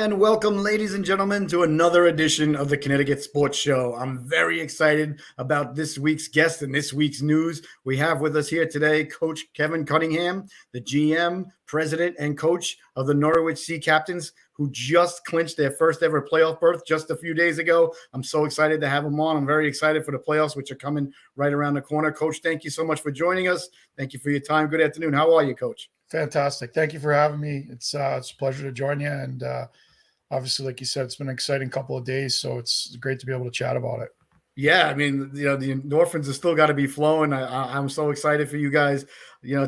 And welcome, ladies and gentlemen, to another edition of the Connecticut Sports Show. I'm very excited about this week's guest and this week's news. We have with us here today Coach Kevin Cunningham, the GM, president, and coach of the Norwich Sea Captains, who just clinched their first ever playoff berth just a few days ago. I'm so excited to have him on. I'm very excited for the playoffs, which are coming right around the corner. Coach, thank you so much for joining us. Thank you for your time. Good afternoon. How are you, Coach? Fantastic. Thank you for having me. It's a pleasure to join you. And obviously, like you said, it's been an exciting couple of days, so it's great to be able to chat about it. Yeah, I mean, the endorphins have still got to be flowing. I'm so excited for you guys.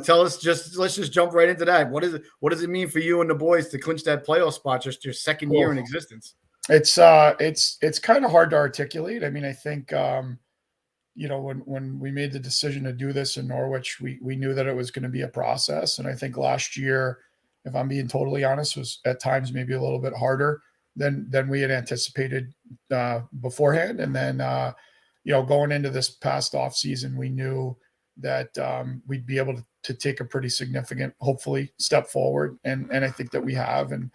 Tell us let's just jump right into that. What does it mean for you and the boys to clinch that playoff spot, just your second year in existence? It's kind of hard to articulate. I mean, I think when we made the decision to do this in Norwich, we knew that it was going to be a process. And I think last year, if I'm being totally honest, was at times maybe a little bit harder than we had anticipated beforehand. And then, going into this past off season, we knew that we'd be able to take a pretty significant, hopefully, step forward. And I think that we have. And,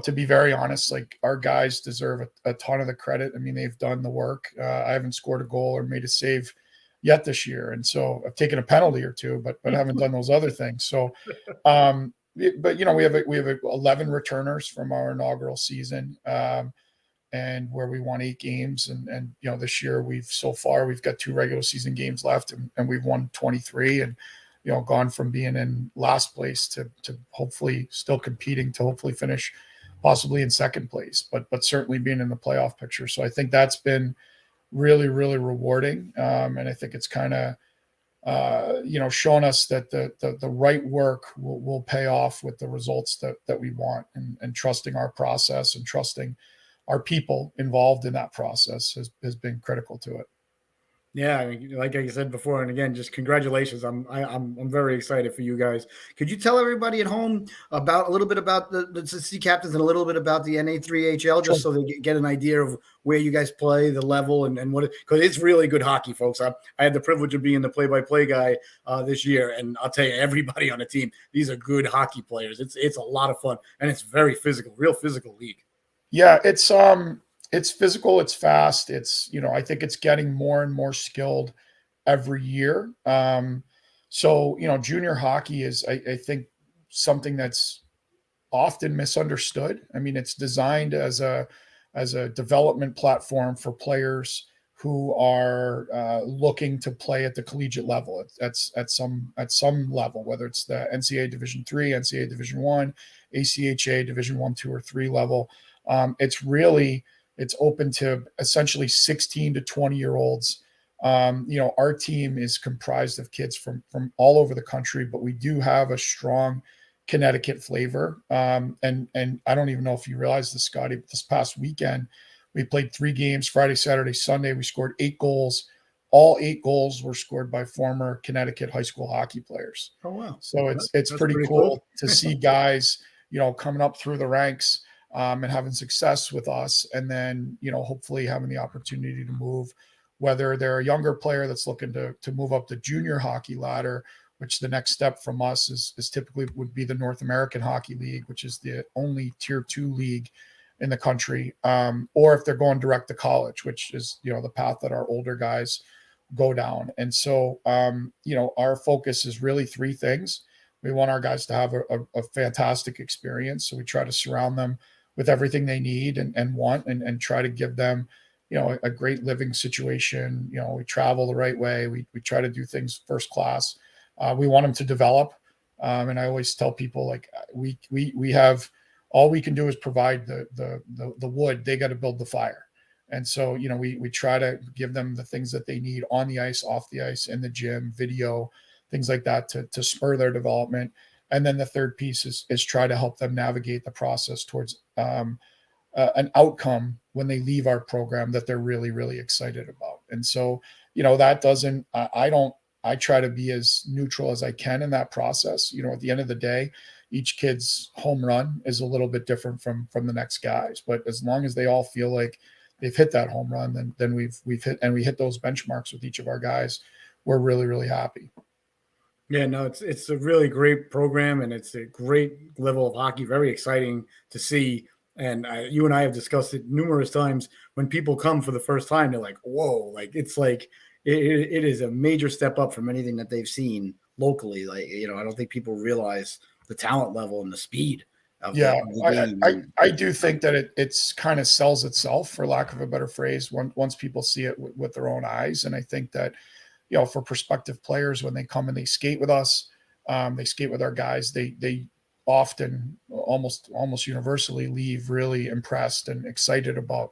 to be very honest, like our guys deserve a ton of the credit. I mean, they've done the work. I haven't scored a goal or made a save yet this year. And so I've taken a penalty or two, but haven't done those other things. So, but we have 11 returners from our inaugural season, and where we won 8 games, and this year we've got 2 regular season games left, and we've won 23, and gone from being in last place to hopefully still competing to hopefully finish possibly in second place, but certainly being in the playoff picture. So I think that's been really, really rewarding, and I think it's kind of shown us that the right work will pay off with the results that we want, and trusting our process and trusting our people involved in that process has been critical to it. Yeah, I mean, like I said before, and again, just congratulations. I'm very excited for you guys. Could you tell everybody at home about a little bit about the Sea Captains and a little bit about the NA3HL, just so they get an idea of where you guys play, the level, and what, because it's really good hockey, folks. I had the privilege of being the play-by-play guy this year, and I'll tell you, everybody on the team, these are good hockey players. It's a lot of fun, and it's very physical, real physical league. Yeah, it's physical, it's fast. It's, I think it's getting more and more skilled every year. So, junior hockey is, I think, something that's often misunderstood. I mean, it's designed as a development platform for players who are looking to play at the collegiate level at some level, whether it's the NCAA Division III, NCAA Division I, ACHA Division I, II, or III level. It's open to essentially 16 to 20-year-olds. Our team is comprised of kids from all over the country, but we do have a strong Connecticut flavor. And I don't even know if you realize this, Scotty, this past weekend, we played 3 games, Friday, Saturday, Sunday. We scored 8 goals. All 8 goals were scored by former Connecticut high school hockey players. Oh, wow. So it's pretty cool to see guys, coming up through the ranks, and having success with us, and then hopefully having the opportunity to move, whether they're a younger player that's looking to move up the junior hockey ladder, which the next step from us is typically would be the North American Hockey League, which is the only Tier 2 league in the country, or if they're going direct to college, which is the path that our older guys go down. And so our focus is really 3 things. We want our guys to have a fantastic experience, so we try to surround them with everything they need and want, and try to give them, a great living situation. We travel the right way. We try to do things first class. We want them to develop. And I always tell people, like, we have, all we can do is provide the wood. They got to build the fire. And so, we try to give them the things that they need on the ice, off the ice, in the gym, video, things like that to spur their development. And then the third piece is try to help them navigate the process towards an outcome when they leave our program that they're really, really excited about. And so, that doesn't, I try to be as neutral as I can in that process. At the end of the day, each kid's home run is a little bit different from the next guy's, but as long as they all feel like they've hit that home run, then we've hit, and we hit those benchmarks with each of our guys, we're really, really happy. Yeah, no, it's a really great program, and it's a great level of hockey. Very exciting to see And you and I have discussed it numerous times. When people come for the first time, they're like, "Whoa!" Like it's like it is a major step up from anything that they've seen locally. Like I don't think people realize the talent level and the speed of Yeah, the game. I do think that it's kind of sells itself, for lack of a better phrase, once people see it with their own eyes. And I think that, for prospective players, when they come and they skate with us, they skate with our guys, they often almost universally leave really impressed and excited about,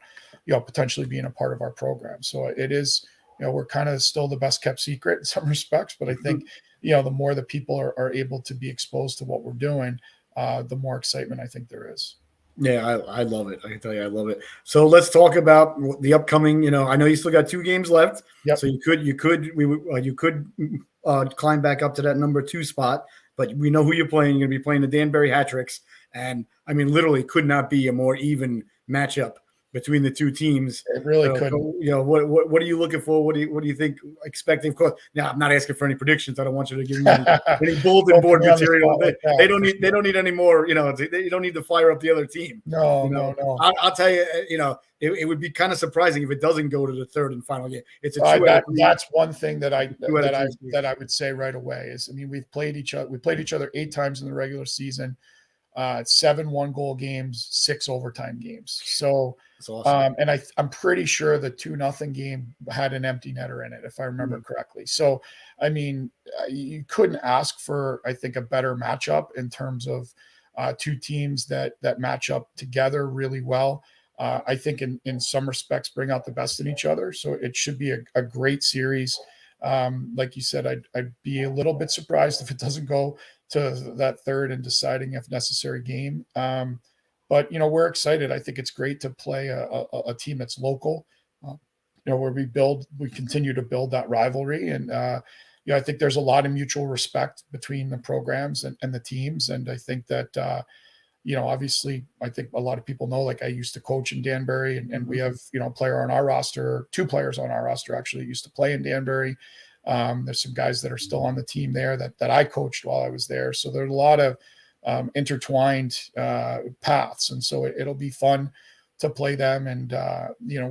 potentially being a part of our program. So it is, we're kind of still the best kept secret in some respects, but I think, the more that people are able to be exposed to what we're doing, the more excitement I think there is. Yeah, I love it. I can tell you, I love it. So let's talk about the upcoming. I know you still got 2 games left, Yep. so you could climb back up to that number 2 spot. But we know who you're playing. You're going to be playing the Danbury Hat, and I mean, literally, could not be a more even matchup between the 2 teams. It really couldn't. What are you looking for? What do you think expecting? Of course, now I'm not asking for any predictions. I don't want you to give me any bulletin board material. They don't need any more. They don't need to fire up the other team. No. I'll tell you. It would be kind of surprising if it doesn't go to the 3rd and final game. It's a that's one thing that I would say right away is, I mean, we played each other 8 times in the regular season. 7 1-goal games, 6 overtime games. So that's awesome. And I'm pretty sure the 2-0 game had an empty netter in it, if I remember correctly. So, I mean, you couldn't ask for, I think, a better matchup in terms of 2 teams that match up together really well. I think in some respects bring out the best in each other. So it should be a great series. Like you said, I'd be a little bit surprised if it doesn't go to that 3rd and deciding if necessary game. But we're excited. I think it's great to play a team that's local, where we continue to build that rivalry. And, I think there's a lot of mutual respect between the programs and the teams. And I think that, obviously, I think a lot of people know, like, I used to coach in Danbury, and we have, a player on our roster, 2 players on our roster actually used to play in Danbury. There's some guys that are still on the team there that I coached while I was there. So there's a lot of intertwined paths. And so it'll be fun to play them. And,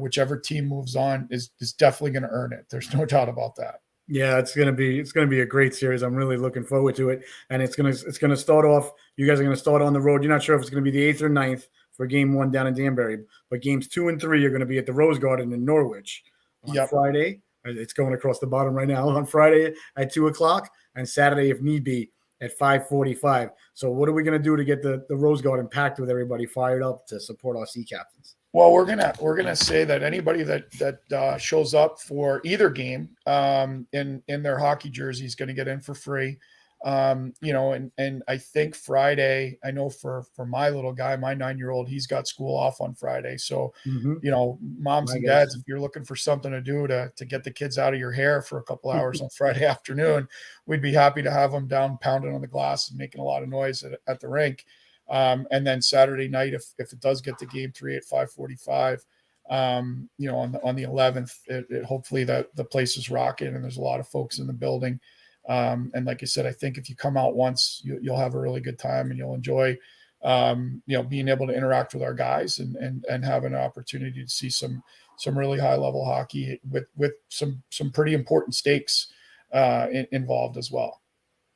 whichever team moves on is definitely going to earn it. There's no doubt about that. Yeah, it's gonna be a great series. I'm really looking forward to it, and it's gonna start off. You guys are gonna start on the road. You're not sure if it's gonna be the 8th or 9th for game 1 down in Danbury, but games 2 and 3 are gonna be at the Rose Garden in Norwich on Friday. It's going across the bottom right now on Friday at 2:00, and Saturday, if need be, at 5:45. So what are we gonna do to get the Rose Garden packed with everybody fired up to support our Sea Captains? Well, we're gonna say that anybody that shows up for either game in their hockey jersey is going to get in for free. And I think Friday, I know for my little guy, my 9-year-old, he's got school off on Friday. So, moms and dads, if you're looking for something to do to get the kids out of your hair for a couple hours on Friday afternoon, we'd be happy to have them down pounding on the glass and making a lot of noise at the rink. And then Saturday night, if it does get to game 3 at 5:45, on the 11th, hopefully that the place is rocking and there's a lot of folks in the building. And like I said, I think if you come out once, you'll have a really good time and you'll enjoy, being able to interact with our guys and have an opportunity to see some really high level hockey with some pretty important stakes involved as well.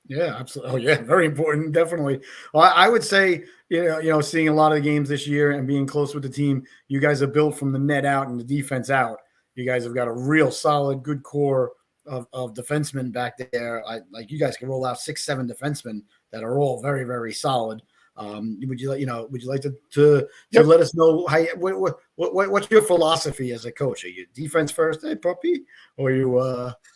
Yeah, absolutely. Oh, yeah, very important, definitely. Well, I would say, seeing a lot of the games this year and being close with the team, you guys are built from the net out and the defense out. You guys have got a real solid, good core of defensemen back there. You guys can roll out 6, 7 defensemen that are all very, very solid. Would you like to let us know what's your philosophy as a coach? Are you defense first, hey puppy, or you?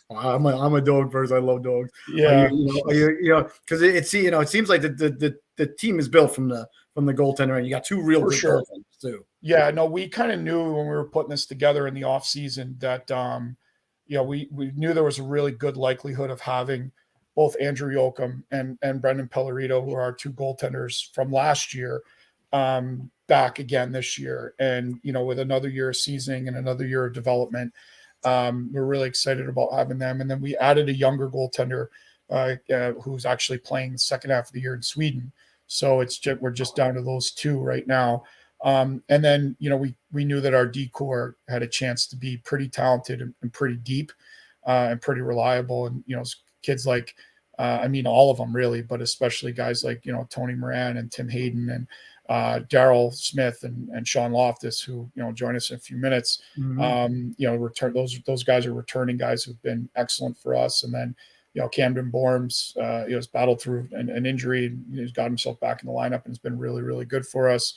I'm a dog first. I love dogs. Yeah, because it seems like the team is built from the goaltender, and you got 2 real good goaltenders too. Yeah, no, we kind of knew when we were putting this together in the off season that we knew there was a really good likelihood of having both Andrew Yoakum and Brendan Pellerito, who are our 2 goaltenders from last year, back again this year. And, with another year of seasoning and another year of development, we're really excited about having them. And then we added a younger goaltender who's actually playing the second half of the year in Sweden. So we're just down to those 2 right now. And then, we knew that our D core had a chance to be pretty talented and pretty deep and pretty reliable. And, kids like, all of them really, but especially guys like, Tony Moran and Tim Hayden and Daryl Smith and Sean Loftus, who, join us in a few minutes. Return those guys are returning guys who've been excellent for us. And then, Camden Borms, has battled through an injury and he's got himself back in the lineup and has been really, really good for us.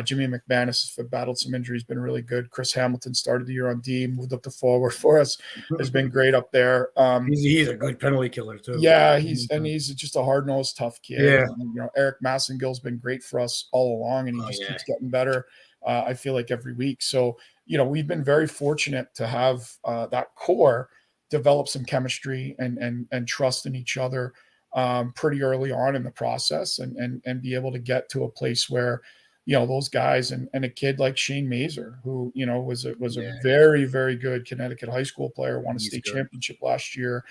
Jimmy McManus has battled some injuries, been really good. Chris Hamilton started the year on D, moved up to forward for us, has been great up there. He's a good penalty killer too. Yeah, he's just a hard-nosed, tough kid. Yeah. And, Eric Massengill's been great for us all along, and he keeps getting better. I feel like every week. So, we've been very fortunate to have that core develop some chemistry and trust in each other pretty early on in the process, and be able to get to a place where, those guys and a kid like Shane Mazer, who, was a very, very good Connecticut high school player, won a state championship last year,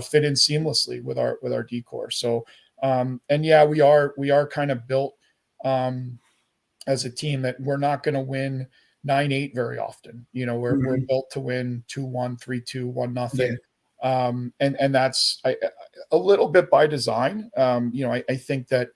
fit in seamlessly with our D core. So, we are kind of built as a team that we're not going to win 9-8 very often. We're built to win 2-1, 3-2, 1-0. And that's a little bit by design. I think that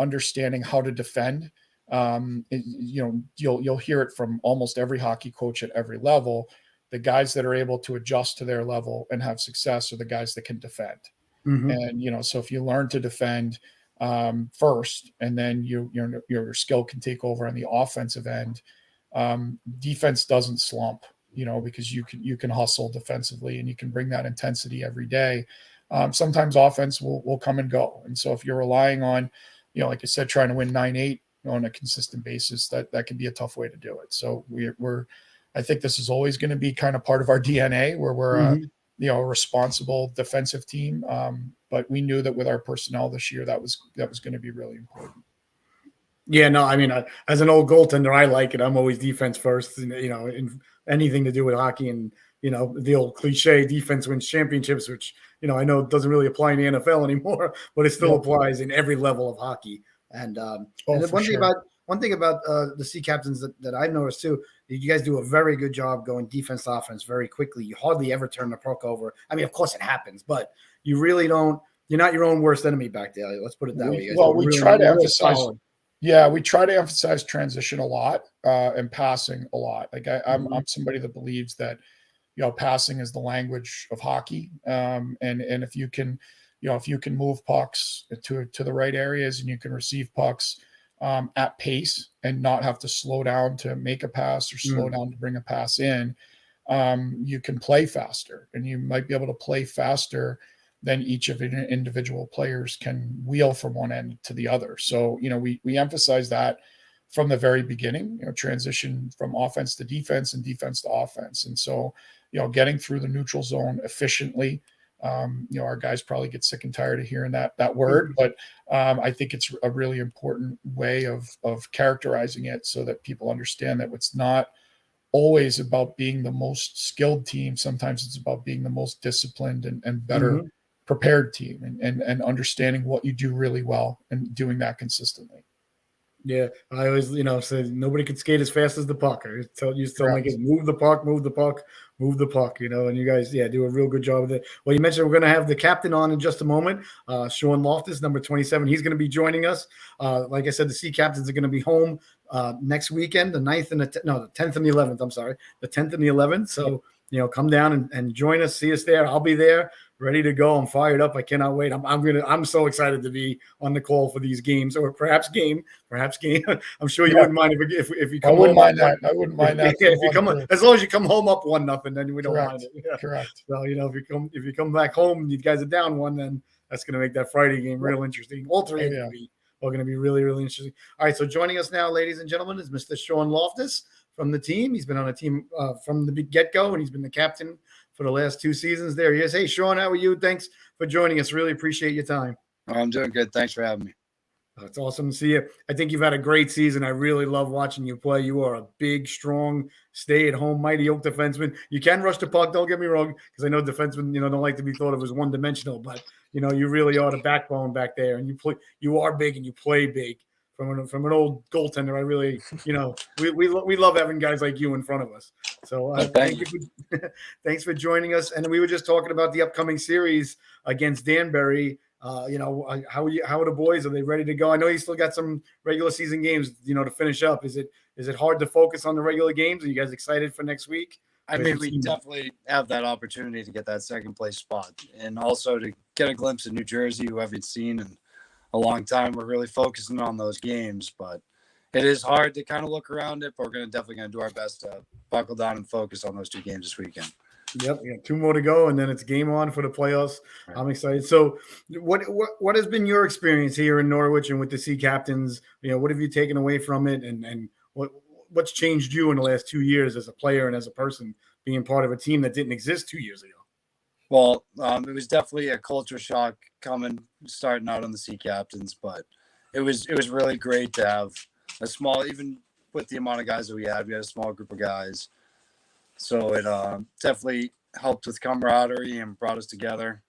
understanding how to defend, you'll hear it from almost every hockey coach at every level. The guys that are able to adjust to their level and have success are the guys that can defend. And, so if you learn to defend first, and then your skill can take over on the offensive end, defense doesn't slump, because you can hustle defensively and you can bring that intensity every day. Sometimes offense will come and go. And so if you're relying on, like I said, trying to win 9-8 on a consistent basis, that can be a tough way to do it. So I think this is always going to be kind of part of our DNA, where we're a responsible defensive team. But we knew that with our personnel this year, that was going to be really important. Yeah, no, as an old goaltender, I like it. I'm always defense first, and, in anything to do with hockey, and, the old cliche, defense wins championships, which, I know doesn't really apply in the NFL anymore, but it still applies in every level of hockey. And, one thing about the Sea Captains that I've noticed too, you guys do a very good job going defense to offense very quickly. You hardly ever turn the puck over. Of course it happens, but you really don't. You're not your own worst enemy back there. Let's put it that way. We try to emphasize. Yeah, we try to emphasize transition a lot and passing a lot. Like I'm somebody that believes that, passing is the language of hockey. And if you can, move pucks to the right areas, and you can receive pucks at pace and not have to slow down to make a pass or slow down to bring a pass in, you can play faster, and you might be able to play faster than each of the individual players can wheel from one end to the other. So, we emphasize that from the very beginning, transition from offense to defense and defense to offense. And so, getting through the neutral zone efficiently, our guys probably get sick and tired of hearing that word, but I think it's a really important way of characterizing it, so that people understand that it's not always about being the most skilled team. Sometimes it's about being the most disciplined and better prepared team, and understanding what you do really well and doing that consistently. Yeah, I always, say nobody could skate as fast as the puck. I tell my kids, move the puck, and you guys, do a real good job of it. Well, you mentioned we're going to have the captain on in just a moment, Sean Loftus, number 27. He's going to be joining us. Like I said, the Sea Captains are going to be home next weekend, the 10th and the 11th. I'm sorry, the 10th and the 11th. So, come down and join us, see us there. I'll be there, ready to go. I'm fired up. I cannot wait. I'm so excited to be on the call for these games, or perhaps game. I'm sure you wouldn't mind if you come. I wouldn't mind that. I wouldn't mind that. If you come, as long as you come home up 1-0, then we don't mind it. Yeah. Correct. So if you come back home and you guys are down 1, then that's going to make that Friday game real interesting. All three are going to be really, really interesting. All right. So joining us now, ladies and gentlemen, is Mr. Sean Loftus from the team. He's been on a team from the get-go, and he's been the captain for the last 2 seasons. There he is. Hey, Sean, how are you? Thanks for joining us. Really appreciate your time. I'm doing good. Thanks for having me. It's awesome to see you. I think you've had a great season. I really love watching you play. You are a big, strong, stay-at-home, mighty oak defenseman. You can rush the puck, don't get me wrong, because I know defensemen, don't like to be thought of as one-dimensional, but, you really are the backbone back there, and you are big and you play big from an old goaltender. I really, we love having guys like you in front of us. So thank you. Thanks for joining us. And we were just talking about the upcoming series against Danbury. How are the boys? Are they ready to go? I know you still got some regular season games, to finish up. Is it hard to focus on the regular games? Are you guys excited for next week? I mean, we definitely have that opportunity to get that second place spot, and also to get a glimpse of New Jersey, who I haven't seen in a long time. We're really focusing on those games, but it is hard to kind of look around it. But we're definitely going to do our best to buckle down and focus on those 2 games this weekend. Yep, we got 2 more to go, and then it's game on for the playoffs. Right. I'm excited. So, what has been your experience here in Norwich and with the Sea Captains? What have you taken away from it, and what's changed you in the last 2 years as a player and as a person, being part of a team that didn't exist 2 years ago? Well, it was definitely a culture shock starting out on the Sea Captains, but it was really great to have a small, even with the amount of guys that we had a small group of guys. So it definitely helped with camaraderie and brought us together,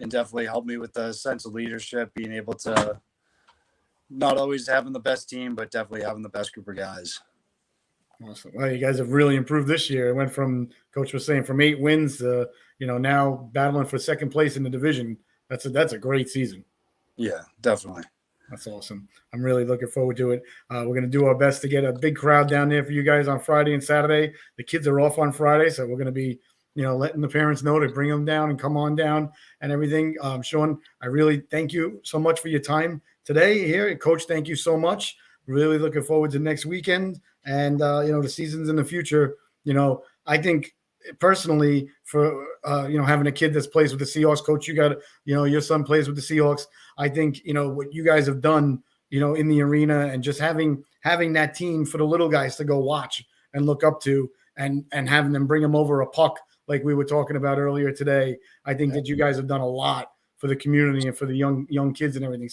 and definitely helped me with the sense of leadership, being able to not always having the best team, but definitely having the best group of guys. Awesome. Well, you guys have really improved this year. It went from, Coach was saying, from 8 wins to, now battling for second place in the division. That's a great season. Yeah, definitely. That's awesome. I'm really looking forward to it. We're going to do our best to get a big crowd down there for you guys on Friday and Saturday. The kids are off on Friday, so we're going to be, letting the parents know to bring them down and come on down and everything. Sean, I really thank you so much for your time today here. Coach, thank you so much. Really looking forward to next weekend and, the seasons in the future. I think personally for, having a kid that plays with the Seahawks, Coach, you got, your son plays with the Seahawks. I think, what you guys have done, in the arena and just having that team for the little guys to go watch and look up to and having them bring them over a puck like we were talking about earlier today. I think that you guys have done a lot for the community and for the young kids and everything. So